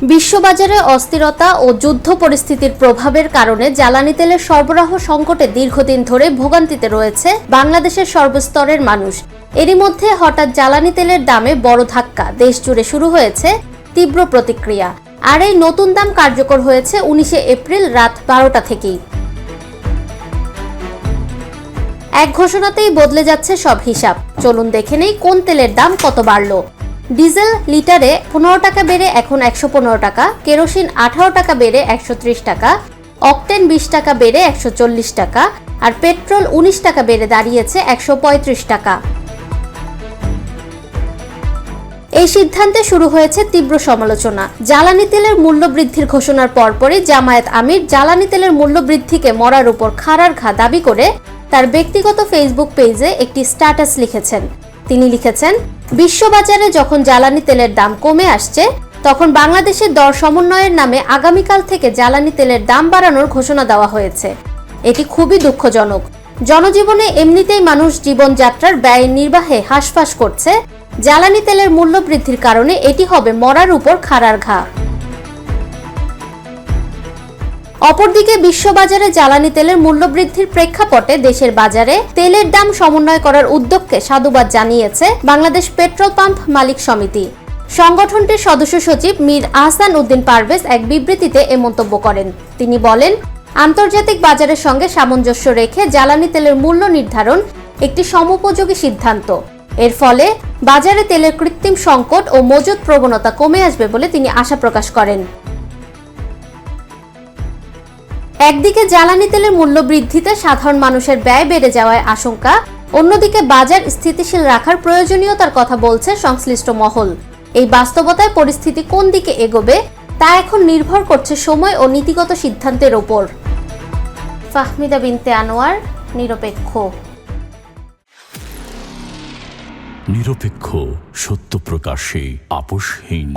বিশ্ববাজারে অস্থিরতা ও যুদ্ধ পরিস্থিতির প্রভাবের কারণে জ্বালানি তেলের সরবরাহ সংকটে দীর্ঘদিন ধরে ভোগান্তিতে রয়েছে বাংলাদেশের সর্বস্তরের মানুষ। এরই মধ্যে হঠাৎ জ্বালানি তেলের দামে বড় ধাক্কা, দেশ জুড়ে শুরু হয়েছে তীব্র প্রতিক্রিয়া। আর এই নতুন দাম কার্যকর হয়েছে 19 এপ্রিল রাত 12টা থেকেই। এক ঘোষণাতেই বদলে যাচ্ছে সব হিসাব। চলুন দেখে নেই কোন তেলের দাম কত বাড়লো। ডিজেল লিটারে 15 টাকা বেড়ে এখন 115 টাকা, কেরোসিন 18 টাকা বেড়ে 130 টাকা, অকটেন 20 টাকা বেড়ে 140 টাকা, আর পেট্রোল 19 টাকা বেড়ে দাঁড়িয়েছে 135 টাকা। এই সিদ্ধান্তে শুরু হয়েছে তীব্র সমালোচনা। জ্বালানি তেলের মূল্য বৃদ্ধির ঘোষণার পরপরই জামায়াত আমির জ্বালানি তেলের মূল্য বৃদ্ধিকে মরার উপর খাড়ার ঘা দাবি করে তার ব্যক্তিগত ফেসবুক পেজে একটি স্ট্যাটাস লিখেছেন। তিনি লিখেছেন, বিশ্ববাজারে যখন জ্বালানি তেলের দাম কমে আসছে, তখন বাংলাদেশের দর সমন্বয়ের নামে আগামীকাল থেকে জ্বালানি তেলের দাম বাড়ানোর ঘোষণা দেওয়া হয়েছে। এটি খুবই দুঃখজনক। জনজীবনে এমনিতেই মানুষ জীবনযাত্রার ব্যয় নির্বাহে হাঁসফাঁস করছে। জ্বালানি তেলের মূল্য বৃদ্ধির কারণে এটি হবে মরার উপর খাড়ার ঘা। অপরদিকে বিশ্ববাজারে জ্বালানি তেলের মূল্য বৃদ্ধির প্রেক্ষাপটে দেশের বাজারে তেলের দাম সমন্বয় করার উদ্যোগকে সাধুবাদ জানিয়েছে বাংলাদেশ পেট্রোল পাম্প মালিক সমিতি। সংগঠনটির সদস্য সচিব মীর আহসান উদ্দিন পারভেজ এক বিবৃতিতে এ মন্তব্য করেন। তিনি বলেন, আন্তর্জাতিক বাজারের সঙ্গে সামঞ্জস্য রেখে জ্বালানি তেলের মূল্য নির্ধারণ একটি সমোপযোগী সিদ্ধান্ত। এর ফলে বাজারে তেলের কৃত্রিম সংকট ও মজুত প্রবণতা কমে আসবে বলে তিনি আশা প্রকাশ করেন। একদিকে জ্বালানি তেলের মূল্য বৃদ্ধিতে সাধারণ মানুষের ব্যয় বেড়ে যাওয়ার আশঙ্কা, অন্যদিকে বাজার স্থিতিশীল রাখার প্রয়োজনীয়তার কথা বলছে সংশ্লিষ্ট মহল। এই বাস্তবতায় পরিস্থিতি কোন দিকে এগোবে তা এখন নির্ভর করছে সময় ও নীতিগত সিদ্ধান্তের ওপর। ফাহমিদা বিনতে আনোয়ার, নিরপেক্ষ। নিরপেক্ষ, সত্য প্রকাশে আপোষহীন।